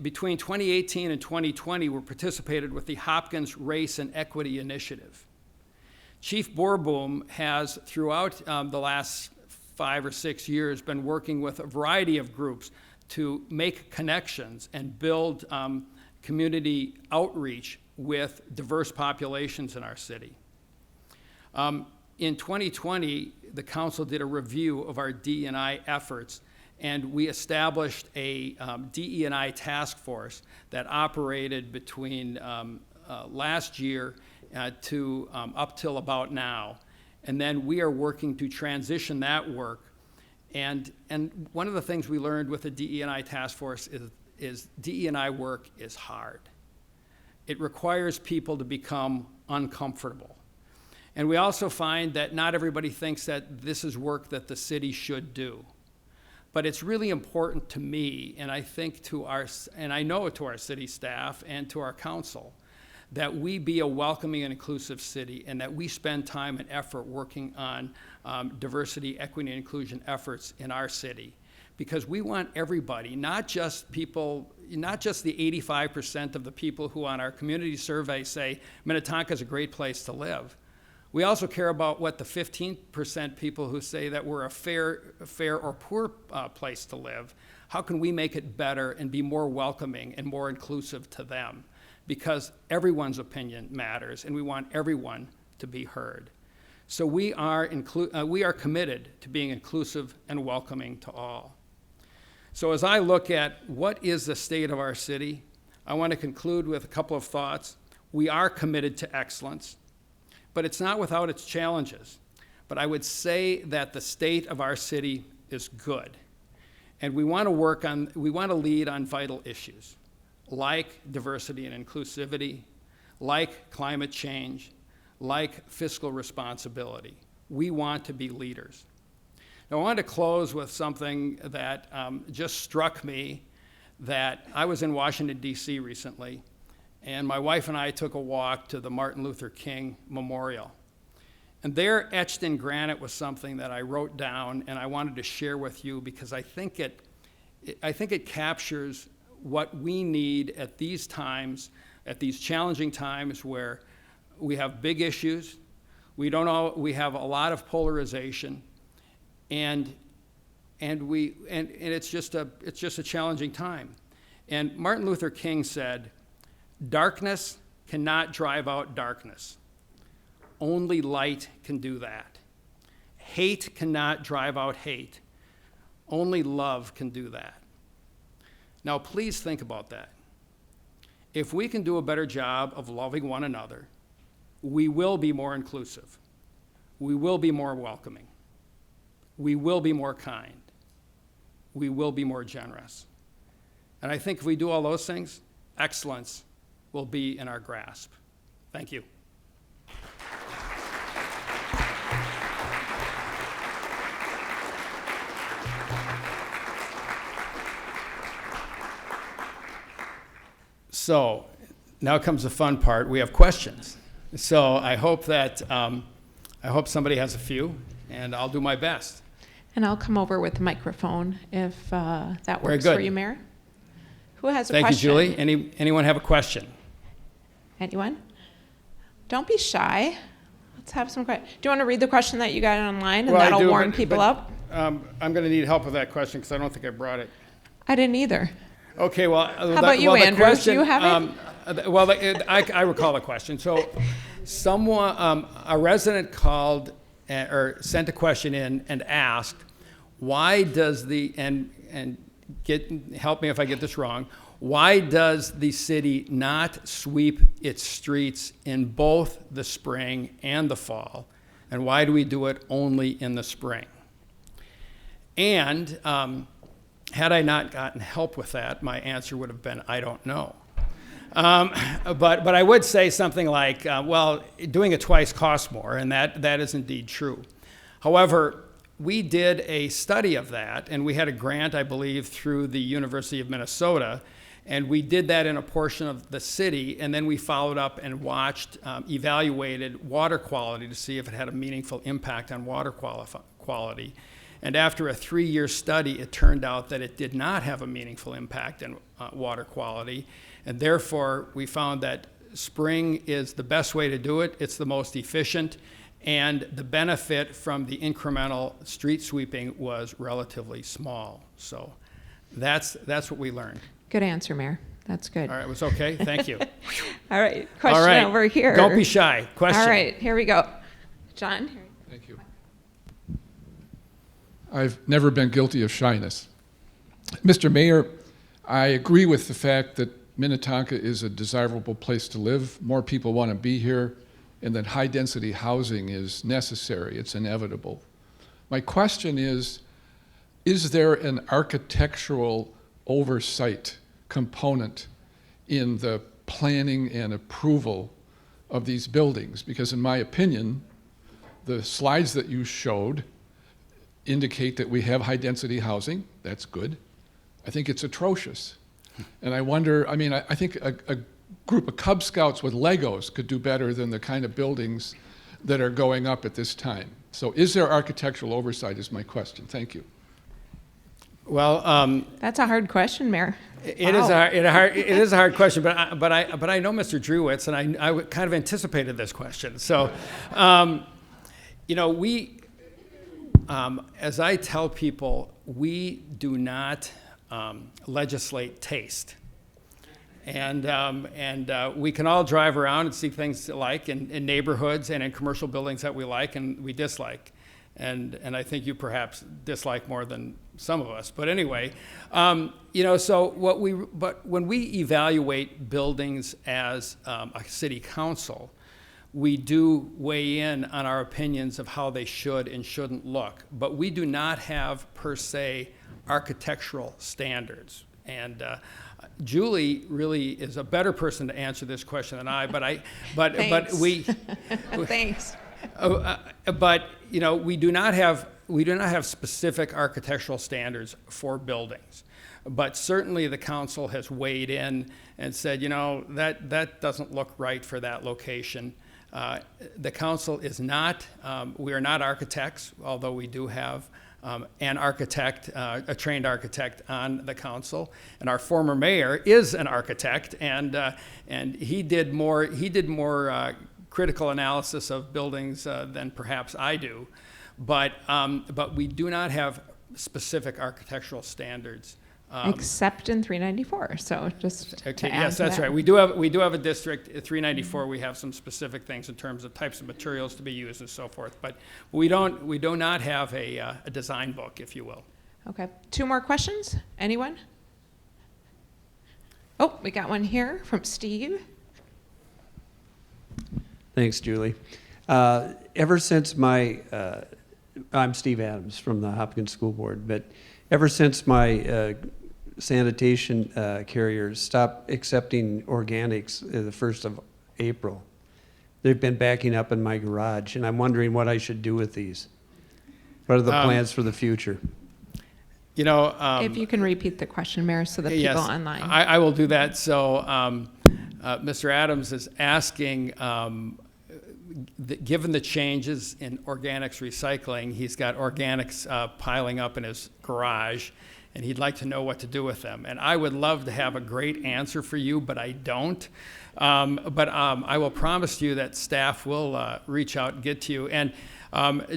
Between 2018 and 2020, we participated with the Hopkins Race and Equity Initiative. Chief Boerboom has, throughout the last 5 or 6 years, been working with a variety of groups to make connections and build community outreach with diverse populations in our city. In 2020, the council did a review of our DE&I efforts, and we established a DE&I task force that operated between last year to up till about now. And then we are working to transition that work. And one of the things we learned with the DE&I task force is DE&I work is hard. It requires people to become uncomfortable. And we also find that not everybody thinks that this is work that the city should do. But it's really important to me, and I think and I know to our city staff and to our council, that we be a welcoming and inclusive city, and that we spend time and effort working on diversity, equity, and inclusion efforts in our city. Because we want everybody, not just the 85% of the people who on our community survey say Minnetonka is a great place to live. We also care about what the 15% people who say that we're a fair or poor place to live. How can we make it better and be more welcoming and more inclusive to them? Because everyone's opinion matters, and we want everyone to be heard. So we are committed to being inclusive and welcoming to all. So as I look at what is the state of our city, I want to conclude with a couple of thoughts. We are committed to excellence, but it's not without its challenges. But I would say that the state of our city is good. And we want to lead on vital issues like diversity and inclusivity, like climate change, like fiscal responsibility. We want to be leaders. Now, I wanted to close with something that just struck me, that I was in Washington, D.C. recently, and my wife and I took a walk to the Martin Luther King Memorial. And there, etched in granite, was something that I wrote down, and I wanted to share with you because I think it captures what we need at these times, at these challenging times where we have big issues, we have a lot of polarization, and it's just a challenging time. And Martin Luther King said, "Darkness cannot drive out darkness. Only light can do that. Hate cannot drive out hate. Only love can do that." Now, please think about that. If we can do a better job of loving one another, we will be more inclusive. We will be more welcoming. we will be more kind. We will be more generous. And I think if we do all those things, excellence will be in our grasp. Thank you. So now comes the fun part. We have questions. So I hope that somebody has a few, and I'll do my best. And I'll come over with the microphone if that Very works good. for you, Mayor. Who has a Thank question? you, Julie. Anyone have a question? Anyone? Don't be shy. Let's have some questions. Do you want to read the question that you got online, and Well, I that'll do, warm but- people but, up? I'm going to need help with that question because I don't think I brought it. I didn't either. Okay, well, How about you, the Andrew? question, Do you have it? I recall the question. So, someone, a resident called or sent a question in and asked, why does help me if I get this wrong, why does the city not sweep its streets in both the spring and the fall, and why do we do it only in the spring? And had I not gotten help with that, my answer would have been, I don't know. But I would say something like, well, doing it twice costs more, and that is indeed true. However, we did a study of that, and we had a grant, I believe, through the University of Minnesota, and we did that in a portion of the city, and then we followed up and watched, evaluated water quality to see if it had a meaningful impact on water quality. And after a 3-year study, it turned out that it did not have a meaningful impact on water quality. And therefore, we found that spring is the best way to do it. It's the most efficient. And the benefit from the incremental street sweeping was relatively small. So that's what we learned. Good answer, Mayor. That's good. All right, it was okay? Thank you. All right. Question All right. over here. Don't be shy. Question. All right. Here we go. John? Thank you. I've never been guilty of shyness. Mr. Mayor, I agree with the fact that Minnetonka is a desirable place to live. More people want to be here, and that high-density housing is necessary. It's inevitable. My question is there an architectural oversight component in the planning and approval of these buildings? Because in my opinion, the slides that you showed indicate that we have high-density housing. That's good. I think it's atrocious. And I wonder, I think a group of Cub Scouts with Legos could do better than the kind of buildings that are going up at this time. So is there architectural oversight is my question. Thank you. Well, That's a hard question, Mayor. It is a hard question, but I know Mr. Drewitz, and I kind of anticipated this question. So, we, as I tell people, we do not legislate taste, and we can all drive around and see things like in neighborhoods and in commercial buildings that we like and we dislike, and I think you perhaps dislike more than some of us. But anyway, but when we evaluate buildings as a city council, we do weigh in on our opinions of how they should and shouldn't look. But we do not have, per se, architectural standards. And Julie really is a better person to answer this question than I. But we Thanks. but we do not have specific architectural standards for buildings. But certainly the council has weighed in and said, that doesn't look right for that location. The council is not, we are not architects, although we do have an architect, a trained architect on the council. And our former mayor is an architect, and he did more critical analysis of buildings than perhaps I do. But we do not have specific architectural standards. Except in 394. So just Okay, to add yes, to that's that. right. We do have a district, 394. We have some specific things in terms of types of materials to be used and so forth. But we do not have a design book, if you will. Okay. 2 more questions. Anyone? Oh, we got one here from Steve. Thanks, Julie. Ever since my I'm Steve Adams from the Hopkins School Board, but ever since my sanitation carriers stopped accepting organics the 1st of April, they've been backing up in my garage, and I'm wondering what I should do with these. What are the plans for the future? You know, If you can repeat the question, Mayor, so the people yes, online. I will do that. So Mr. Adams is asking, given the changes in organics recycling, he's got organics piling up in his garage, and he'd like to know what to do with them. And I would love to have a great answer for you, but I don't. But I will promise you that staff will reach out and get to you. And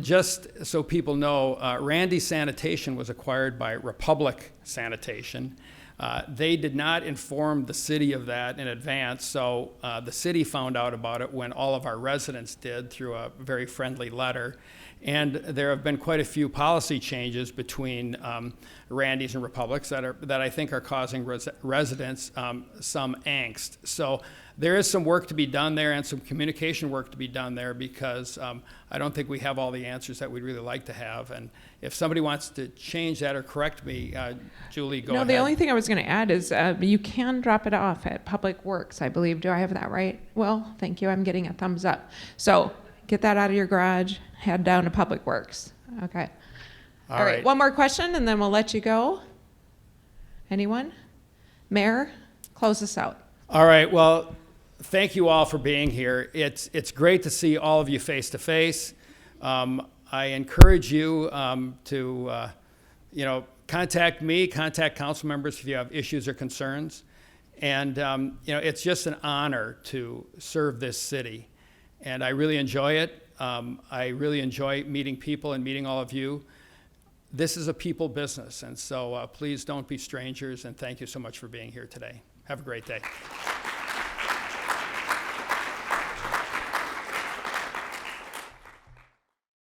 just so people know, Randy Sanitation was acquired by Republic Sanitation. They did not inform the city of that in advance, so the city found out about it when all of our residents did through a very friendly letter. And there have been quite a few policy changes between Randy's and Republic's that I think are causing residents some angst. So there is some work to be done there and some communication work to be done there, because I don't think we have all the answers that we'd really like to have. And if somebody wants to change that or correct me, Julie, go ahead. No, the only thing I was going to add is you can drop it off at Public Works, I believe. Do I have that right? Well, thank you. I'm getting a thumbs up. So get that out of your garage, head down to Public Works. Okay. All right. One more question, and then we'll let you go. Anyone? Mayor, close us out. All right. Well, thank you all for being here. It's great to see all of you face to face. I encourage you to contact me, contact council members if you have issues or concerns. And it's just an honor to serve this city, and I really enjoy it. I really enjoy meeting people and meeting all of you. This is a people business, and so please don't be strangers, and thank you so much for being here today. Have a great day.